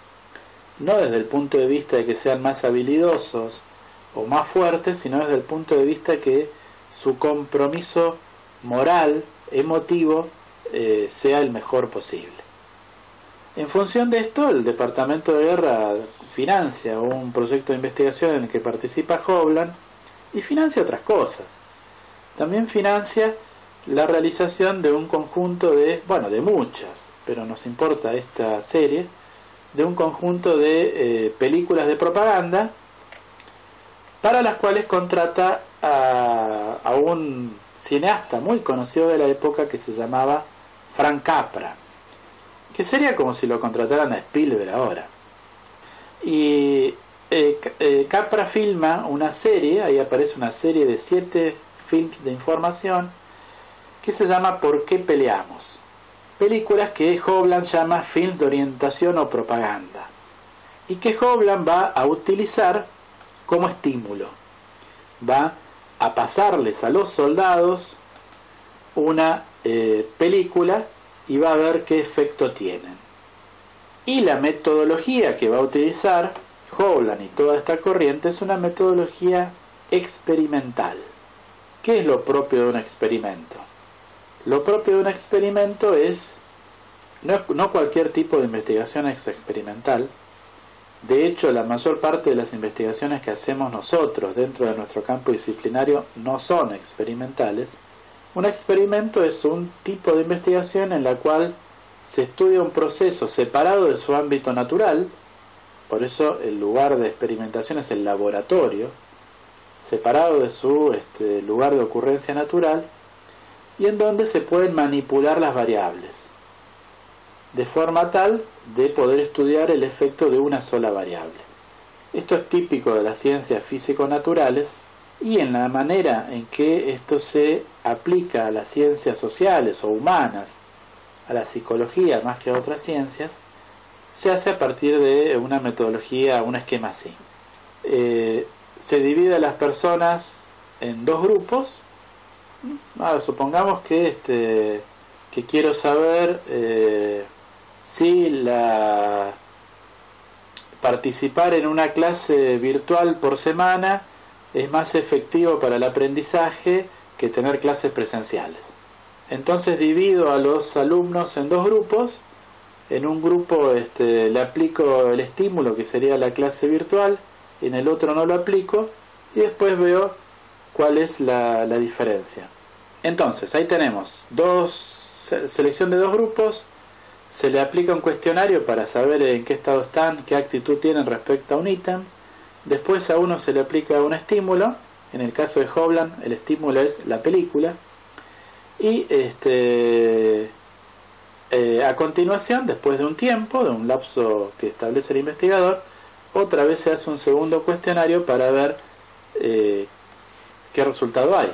no desde el punto de vista de que sean más habilidosos o más fuertes, sino desde el punto de vista que su compromiso moral, emotivo, sea el mejor posible. En función de esto, el Departamento de Guerra financia un proyecto de investigación en el que participa Hovland y financia otras cosas. También financia la realización de un conjunto de muchas, pero nos importa esta serie, de un conjunto de películas de propaganda para las cuales contrata a un cineasta muy conocido de la época que se llamaba Frank Capra, que sería como si lo contrataran a Spielberg ahora. Y Capra filma una serie, ahí aparece una serie de 7 films de información que se llama ¿Por qué peleamos? Películas que Hovland llama films de orientación o propaganda, y que Hovland va a utilizar como estímulo. Va a pasarles a los soldados una película y va a ver qué efecto tienen. Y la metodología que va a utilizar Hovland y toda esta corriente es una metodología experimental. ¿Qué es lo propio de un experimento? Lo propio de un experimento es, no cualquier tipo de investigación es experimental. De hecho, la mayor parte de las investigaciones que hacemos nosotros dentro de nuestro campo disciplinario no son experimentales. Un experimento es un tipo de investigación en la cual se estudia un proceso separado de su ámbito natural, por eso el lugar de experimentación es el laboratorio, separado de su lugar de ocurrencia natural, y en donde se pueden manipular las variables, de forma tal de poder estudiar el efecto de una sola variable. Esto es típico de las ciencias físico-naturales, y en la manera en que esto se aplica a las ciencias sociales o humanas, a la psicología más que a otras ciencias, se hace a partir de una metodología, un esquema así. Se divide a las personas en 2 grupos. Supongamos que quiero saber si participar en una clase virtual por semana es más efectivo para el aprendizaje que tener clases presenciales. Entonces divido a los alumnos en 2 grupos. En un grupo le aplico el estímulo, que sería la clase virtual, y en el otro no lo aplico, y después veo cuál es la diferencia. Entonces, ahí tenemos selección de 2 grupos, se le aplica un cuestionario para saber en qué estado están, qué actitud tienen respecto a un ítem. Después a uno se le aplica un estímulo, en el caso de Hovland el estímulo es la película, y a continuación, después de un tiempo, de un lapso que establece el investigador, otra vez se hace un segundo cuestionario para ver qué resultado hay.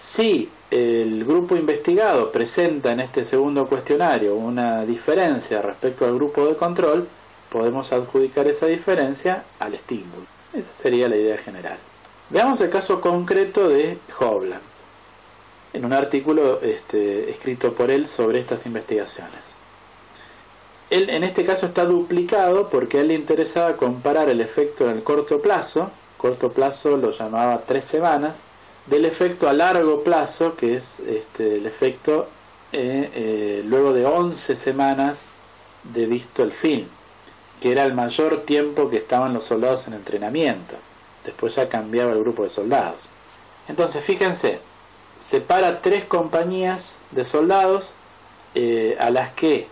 Si el grupo investigado presenta en este segundo cuestionario una diferencia respecto al grupo de control, podemos adjudicar esa diferencia al estímulo. Esa sería la idea general. Veamos el caso concreto de Hovland, en un artículo escrito por él sobre estas investigaciones. Él en este caso está duplicado porque a él le interesaba comparar el efecto en el corto plazo lo llamaba 3 semanas, del efecto a largo plazo, que es el efecto luego de 11 semanas de visto el film, que era el mayor tiempo que estaban los soldados en entrenamiento. Después ya cambiaba el grupo de soldados. Entonces fíjense, separa 3 compañías de soldados a las que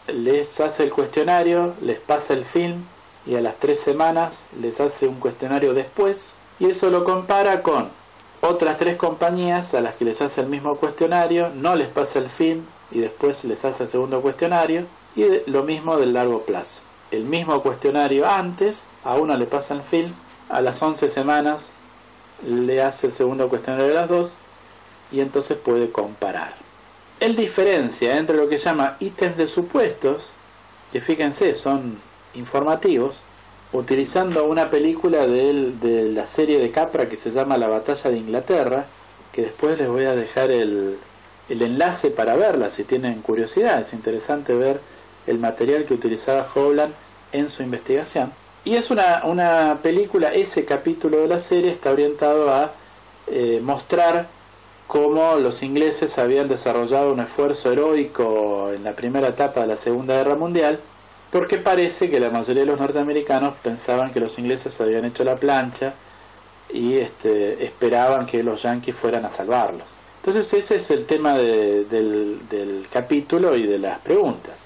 les hace el cuestionario, les pasa el film, y a las 3 semanas les hace un cuestionario después, y eso lo compara con otras 3 compañías a las que les hace el mismo cuestionario, no les pasa el film, y después les hace el segundo cuestionario, y lo mismo del largo plazo. El mismo cuestionario antes, a uno le pasa el film, a las 11 semanas le hace el segundo cuestionario de las dos, y entonces puede comparar. Él diferencia entre lo que llama ítems de supuestos, que fíjense son informativos, utilizando una película de la serie de Capra que se llama La Batalla de Inglaterra, que después les voy a dejar el enlace para verla si tienen curiosidad. Es interesante ver el material que utilizaba Hovland en su investigación. Y es una película, ese capítulo de la serie está orientado a mostrar cómo los ingleses habían desarrollado un esfuerzo heroico en la primera etapa de la Segunda Guerra Mundial, porque parece que la mayoría de los norteamericanos pensaban que los ingleses habían hecho la plancha y esperaban que los yanquis fueran a salvarlos. Entonces ese es el tema del capítulo y de las preguntas.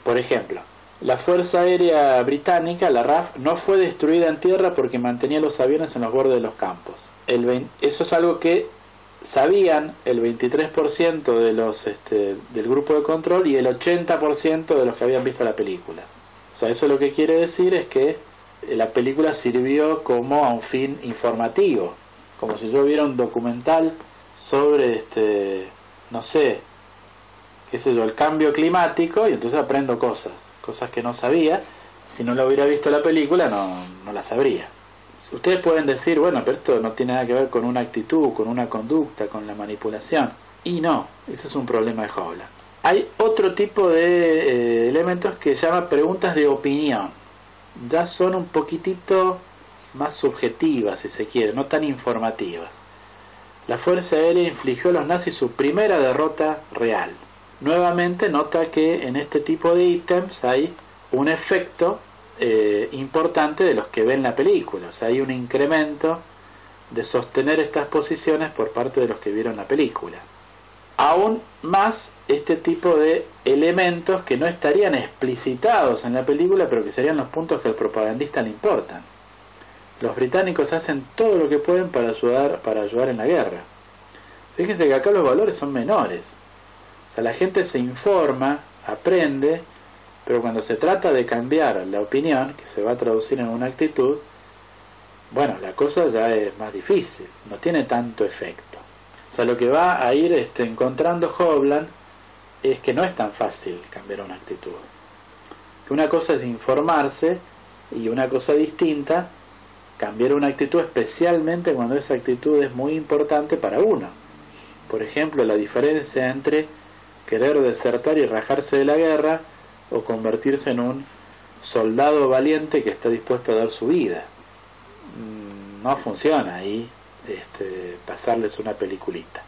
Por ejemplo, la Fuerza Aérea Británica, la RAF, no fue destruida en tierra porque mantenía los aviones en los bordes de los campos. Eso es algo que sabían el 23% de los del grupo de control y el 80% de los que habían visto la película. O sea, eso lo que quiere decir es que la película sirvió como a un fin informativo, como si yo viera un documental sobre no sé, qué sé yo, el cambio climático, y entonces aprendo cosas que no sabía. Si no lo hubiera visto la película no la sabría. Ustedes pueden decir, bueno, pero esto no tiene nada que ver con una actitud, con una conducta, con la manipulación. Y no, ese es un problema de Hovland. Hay otro tipo de elementos que se llama preguntas de opinión. Ya son un poquitito más subjetivas, si se quiere, no tan informativas. La Fuerza Aérea infligió a los nazis su primera derrota real. Nuevamente nota que en este tipo de ítems hay un efecto importante de los que ven la película. O sea, hay un incremento de sostener estas posiciones por parte de los que vieron la película. Aún más este tipo de elementos que no estarían explicitados en la película, pero que serían los puntos que al propagandista le importan. Los británicos hacen todo lo que pueden para ayudar en la guerra. Fíjense que acá los valores son menores. O sea, la gente se informa, aprende, pero cuando se trata de cambiar la opinión, que se va a traducir en una actitud, bueno, la cosa ya es más difícil, no tiene tanto efecto. O sea, lo que va a ir encontrando Hovland es que no es tan fácil cambiar una actitud. Que una cosa es informarse y una cosa distinta, cambiar una actitud, especialmente cuando esa actitud es muy importante para uno. Por ejemplo, la diferencia entre querer desertar y rajarse de la guerra o convertirse en un soldado valiente que está dispuesto a dar su vida. No funciona ahí pasarles una peliculita.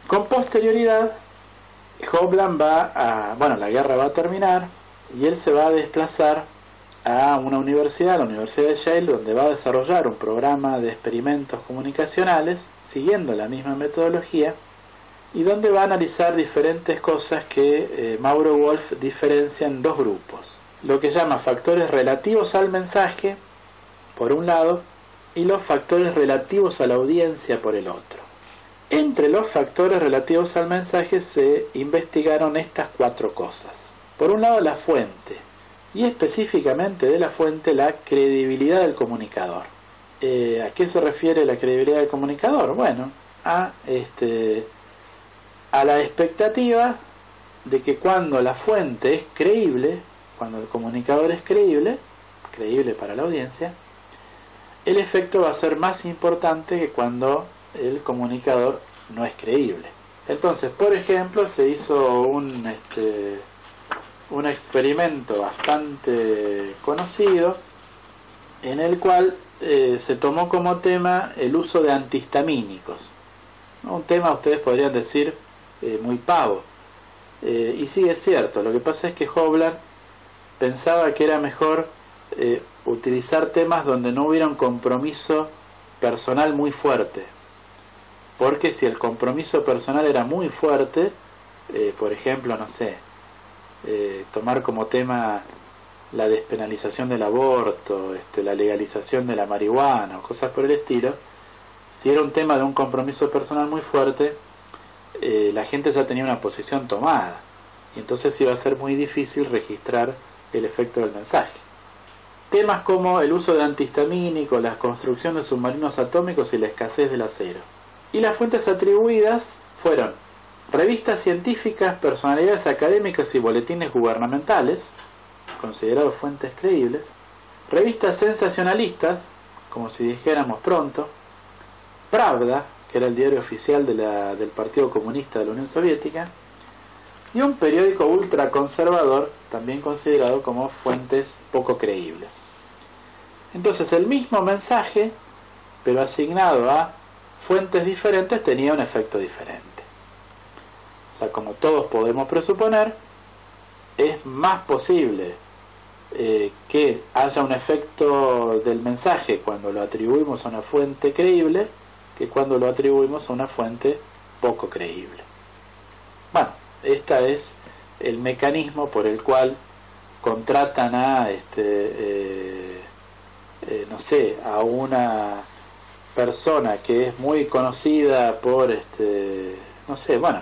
Con posterioridad, Hovland la guerra va a terminar y él se va a desplazar a una universidad, la Universidad de Yale, donde va a desarrollar un programa de experimentos comunicacionales siguiendo la misma metodología, y donde va a analizar diferentes cosas que Mauro Wolf diferencia en dos grupos: lo que llama factores relativos al mensaje por un lado y los factores relativos a la audiencia por el otro. Entre los factores relativos al mensaje se investigaron estas cuatro cosas. Por un lado, la fuente, y específicamente de la fuente la credibilidad del comunicador. ¿A qué se refiere la credibilidad del comunicador? Bueno, a la expectativa de que cuando la fuente es creíble, cuando el comunicador es creíble para la audiencia, el efecto va a ser más importante que cuando el comunicador no es creíble. Entonces, por ejemplo, se hizo un experimento bastante conocido en el cual se tomó como tema el uso de antihistamínicos. Un tema, ustedes podrían decir, muy pavo, y sí, es cierto. Lo que pasa es que Hovland pensaba que era mejor utilizar temas donde no hubiera un compromiso personal muy fuerte, porque si el compromiso personal era muy fuerte, por ejemplo, no sé, tomar como tema la despenalización del aborto, la legalización de la marihuana o cosas por el estilo, si era un tema de un compromiso personal muy fuerte, la gente ya tenía una posición tomada, y entonces iba a ser muy difícil registrar el efecto del mensaje. Temas como el uso de antihistamínicos, la construcción de submarinos atómicos y la escasez del acero. Y las fuentes atribuidas fueron revistas científicas, personalidades académicas y boletines gubernamentales, considerados fuentes creíbles, revistas sensacionalistas, como si dijéramos pronto, Pravda, que era el diario oficial del Partido Comunista de la Unión Soviética, y un periódico ultraconservador, también considerado como fuentes poco creíbles. Entonces el mismo mensaje, pero asignado a fuentes diferentes, tenía un efecto diferente. O sea, como todos podemos presuponer, es más posible que haya un efecto del mensaje cuando lo atribuimos a una fuente creíble que cuando lo atribuimos a una fuente poco creíble. Bueno, este es el mecanismo por el cual contratan a no sé, a una persona que es muy conocida por no sé, bueno,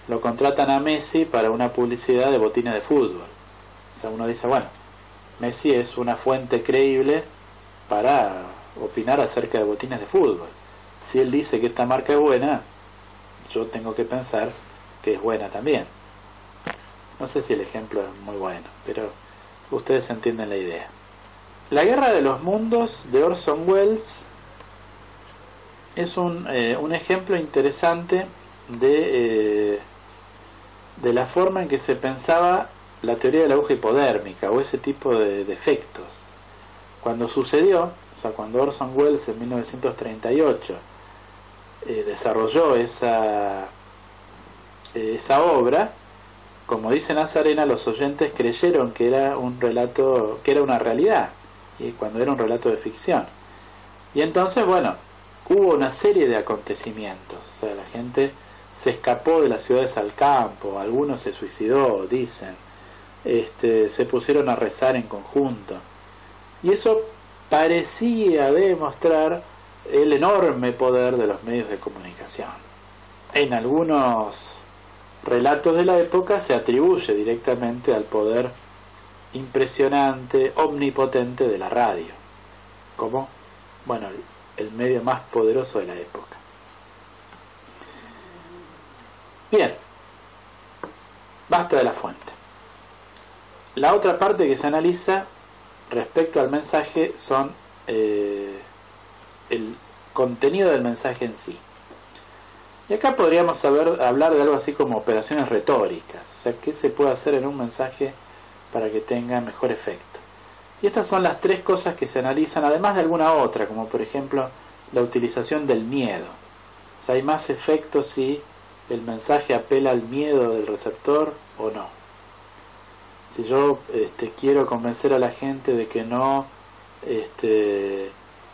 lo contratan a Messi para una publicidad de botines de fútbol. O sea, uno dice, bueno, Messi es una fuente creíble para opinar acerca de botines de fútbol. Si él dice que esta marca es buena, yo tengo que pensar que es buena también. No sé si el ejemplo es muy bueno, pero ustedes entienden la idea. La Guerra de los Mundos de Orson Welles es un ejemplo interesante de la forma en que se pensaba la teoría de la aguja hipodérmica o ese tipo de efectos. Cuando sucedió, o sea, cuando Orson Welles en 1938 desarrolló esa obra, como dice Nazarena, los oyentes creyeron que era un relato, que era una realidad, y cuando era un relato de ficción. Y entonces, bueno, hubo una serie de acontecimientos. O sea, la gente se escapó de las ciudades al campo, algunos se suicidó, dicen, se pusieron a rezar en conjunto, y eso parecía demostrar el enorme poder de los medios de comunicación. En algunos relatos de la época se atribuye directamente al poder impresionante, omnipotente de la radio, como, bueno, el medio más poderoso de la época. Bien, basta de la fuente. La otra parte que se analiza respecto al mensaje son el contenido del mensaje en sí. Y acá podríamos hablar de algo así como operaciones retóricas, o sea, qué se puede hacer en un mensaje para que tenga mejor efecto. Y estas son las tres cosas que se analizan, además de alguna otra, como por ejemplo la utilización del miedo. O sea, hay más efecto si el mensaje apela al miedo del receptor o no. Si yo quiero convencer a la gente de que no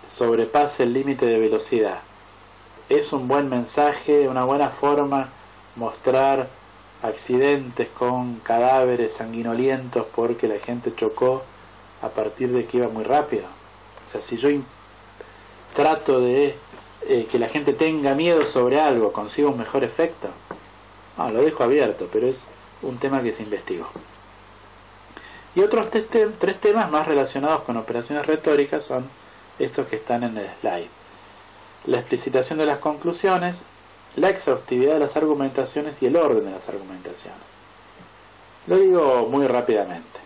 sobrepase el límite de velocidad, es un buen mensaje, una buena forma mostrar accidentes con cadáveres sanguinolientos porque la gente chocó a partir de que iba muy rápido. O sea, si yo trato de que la gente tenga miedo sobre algo, ¿consigo un mejor efecto? No, lo dejo abierto, pero es un tema que se investigó. Y otros tres temas más relacionados con operaciones retóricas son estos que están en el slide: la explicitación de las conclusiones, la exhaustividad de las argumentaciones y el orden de las argumentaciones. Lo digo muy rápidamente.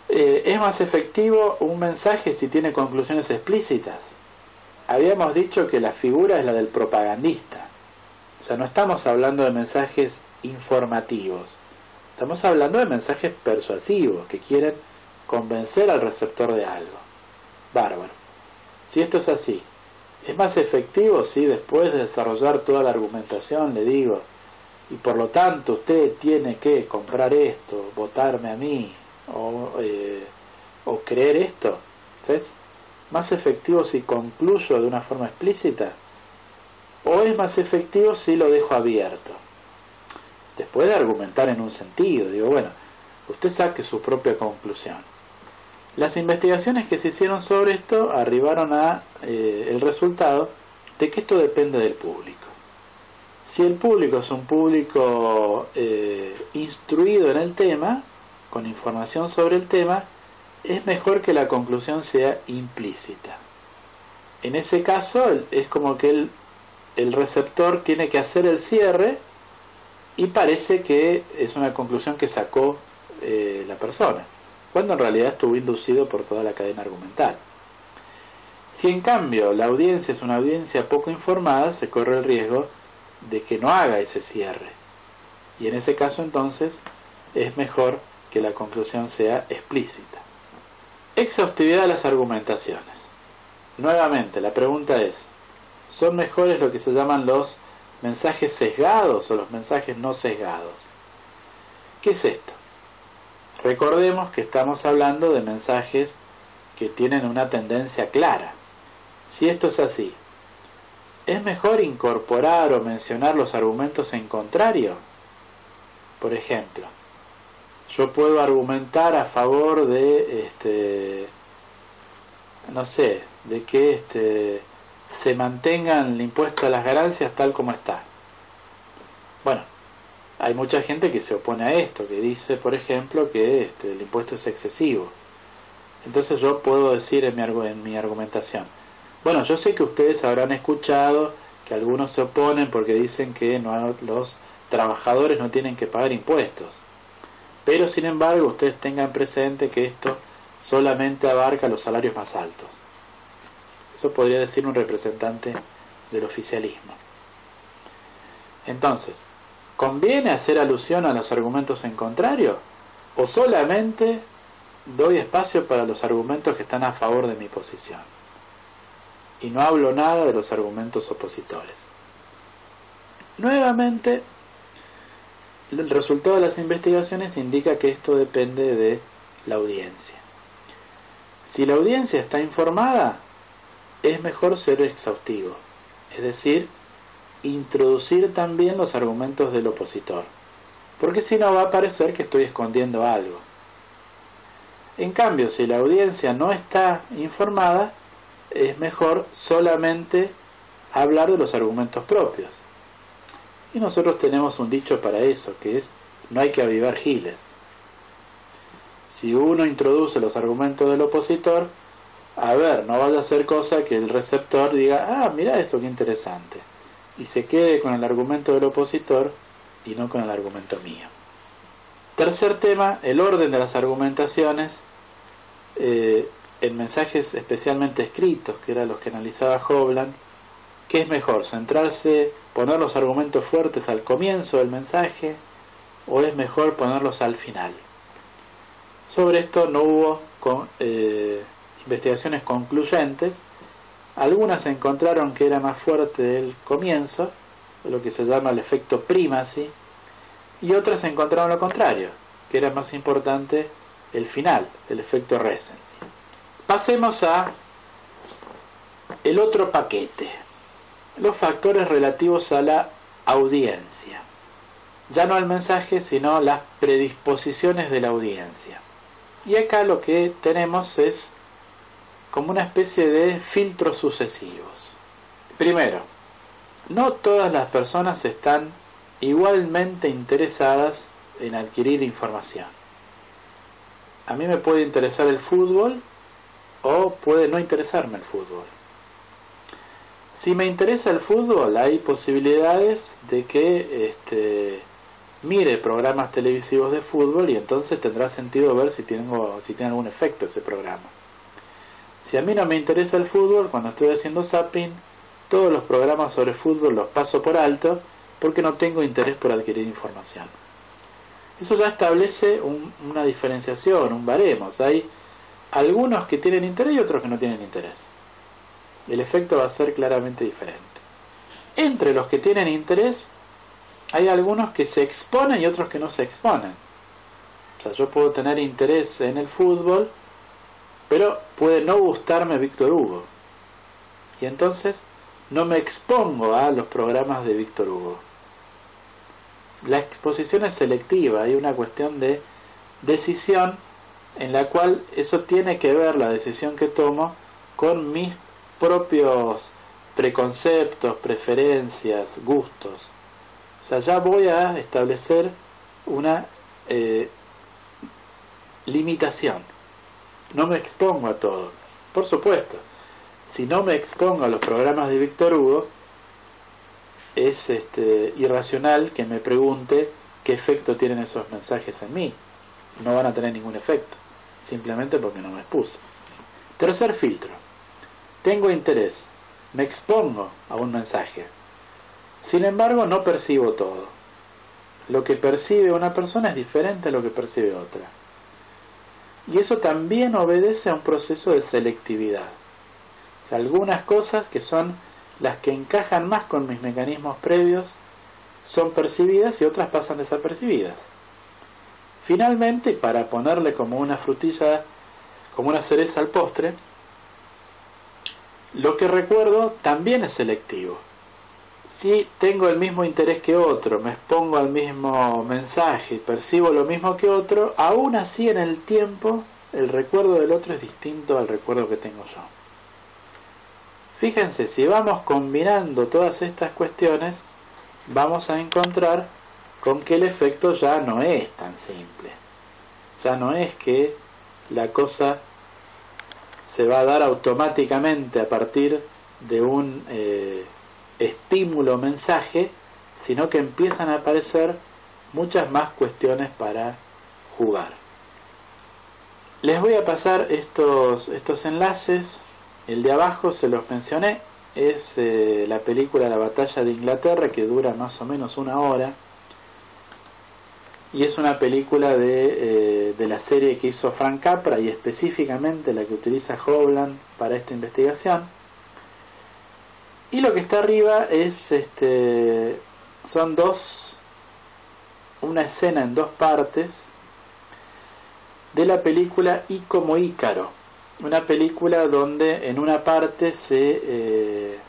¿Es más efectivo un mensaje si tiene conclusiones explícitas? Habíamos dicho que la figura es la del propagandista. O sea, no estamos hablando de mensajes informativos. Estamos hablando de mensajes persuasivos que quieren convencer al receptor de algo. Bárbaro. Si esto es así, ¿es más efectivo si después de desarrollar toda la argumentación le digo, y por lo tanto usted tiene que comprar esto, votarme a mí, o creer esto? ¿Sabes? ¿Más efectivo si concluyo de una forma explícita? ¿O es más efectivo si lo dejo abierto? Después de argumentar en un sentido, digo, bueno, usted saque su propia conclusión. Las investigaciones que se hicieron sobre esto arribaron a el resultado de que esto depende del público. Si el público es un público instruido en el tema, con información sobre el tema, es mejor que la conclusión sea implícita. En ese caso es como que el receptor tiene que hacer el cierre y parece que es una conclusión que sacó la persona, cuando en realidad estuvo inducido por toda la cadena argumental. Si en cambio la audiencia es una audiencia poco informada, se corre el riesgo de que no haga ese cierre, y en ese caso entonces es mejor que la conclusión sea explícita. Exhaustividad de las argumentaciones. Nuevamente, la pregunta es, ¿son mejores lo que se llaman los mensajes sesgados o los mensajes no sesgados? ¿Qué es esto? Recordemos que estamos hablando de mensajes que tienen una tendencia clara. Si esto es así, ¿es mejor incorporar o mencionar los argumentos en contrario? Por ejemplo, yo puedo argumentar a favor de, no sé, de que se mantengan el impuesto a las ganancias tal como está. Bueno, hay mucha gente que se opone a esto, que dice, por ejemplo, que el impuesto es excesivo. Entonces yo puedo decir en mi argumentación, bueno, yo sé que ustedes habrán escuchado que algunos se oponen porque dicen que los trabajadores no tienen que pagar impuestos. Pero sin embargo, ustedes tengan presente que esto solamente abarca los salarios más altos. Eso podría decir un representante del oficialismo. Entonces, ¿conviene hacer alusión a los argumentos en contrario? ¿O solamente doy espacio para los argumentos que están a favor de mi posición? Y no hablo nada de los argumentos opositores. Nuevamente, el resultado de las investigaciones indica que esto depende de la audiencia. Si la audiencia está informada, es mejor ser exhaustivo, es decir, introducir también los argumentos del opositor, porque si no va a parecer que estoy escondiendo algo. En cambio, si la audiencia no está informada, es mejor solamente hablar de los argumentos propios. Y nosotros tenemos un dicho para eso, que es, no hay que avivar giles. Si uno introduce los argumentos del opositor, no vaya a ser cosa que el receptor diga, mira esto qué interesante, y se quede con el argumento del opositor y no con el argumento mío. Tercer tema, el orden de las argumentaciones en mensajes especialmente escritos, que eran los que analizaba Hovland. ¿Qué es mejor? ¿Centrarse, poner los argumentos fuertes al comienzo del mensaje, o es mejor ponerlos al final? Sobre esto no hubo investigaciones concluyentes. Algunas encontraron que era más fuerte el comienzo, lo que se llama el efecto primacy, y otras encontraron lo contrario, que era más importante el final, el efecto recency. Pasemos a el otro paquete, los factores relativos a la audiencia. Ya no al mensaje, sino las predisposiciones de la audiencia. Y acá lo que tenemos es como una especie de filtros sucesivos. Primero, no todas las personas están igualmente interesadas en adquirir información. A mí me puede interesar el fútbol o puede no interesarme el fútbol. Si me interesa el fútbol, hay posibilidades de que mire programas televisivos de fútbol, y entonces tendrá sentido ver si tiene algún efecto ese programa. Si a mí no me interesa el fútbol, cuando estoy haciendo zapping, todos los programas sobre fútbol los paso por alto porque no tengo interés por adquirir información. Eso ya establece una diferenciación, un baremos. Hay algunos que tienen interés y otros que no tienen interés. El efecto va a ser claramente diferente. Entre los que tienen interés, hay algunos que se exponen y otros que no se exponen. O sea, yo puedo tener interés en el fútbol, pero puede no gustarme Víctor Hugo. Y entonces no me expongo a los programas de Víctor Hugo. La exposición es selectiva, hay una cuestión de decisión en la cual eso tiene que ver, la decisión que tomo, con mis propios preconceptos, preferencias, gustos. sea, ya voy a establecer una limitación. No me expongo a todo. Por supuesto, si no me expongo a los programas de Víctor Hugo, es irracional que me pregunte qué efecto tienen esos mensajes en mí. No van a tener ningún efecto, simplemente porque no me expuse. Tercer filtro. Tengo interés, me expongo a un mensaje. Sin embargo, no percibo todo. Lo que percibe una persona es diferente a lo que percibe otra. Y eso también obedece a un proceso de selectividad. O sea, algunas cosas que son las que encajan más con mis mecanismos previos son percibidas y otras pasan desapercibidas. Finalmente, para ponerle como una frutilla, como una cereza al postre, lo que recuerdo también es selectivo. Si tengo el mismo interés que otro, me expongo al mismo mensaje, percibo lo mismo que otro, aún así en el tiempo el recuerdo del otro es distinto al recuerdo que tengo yo. Fíjense, si vamos combinando todas estas cuestiones, vamos a encontrar con que el efecto ya no es tan simple. Ya no es que la cosa se va a dar automáticamente a partir de un estímulo mensaje, sino que empiezan a aparecer muchas más cuestiones para jugar. Les voy a pasar estos enlaces. El de abajo se los mencioné, es la película La Batalla de Inglaterra, que dura más o menos 1 hora, y es una película de la serie que hizo Frank Capra, y específicamente la que utiliza Hovland para esta investigación. Y lo que está arriba es son una escena en 2 partes de la película Y como Ícaro, una película donde en una parte se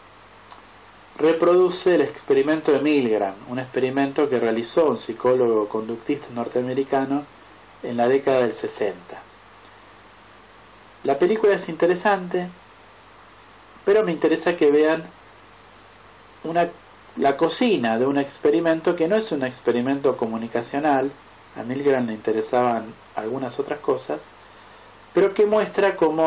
reproduce el experimento de Milgram, un experimento que realizó un psicólogo conductista norteamericano en la década del 60. La película es interesante, pero me interesa que vean la cocina de un experimento que no es un experimento comunicacional. A Milgram le interesaban algunas otras cosas, pero que muestra cómo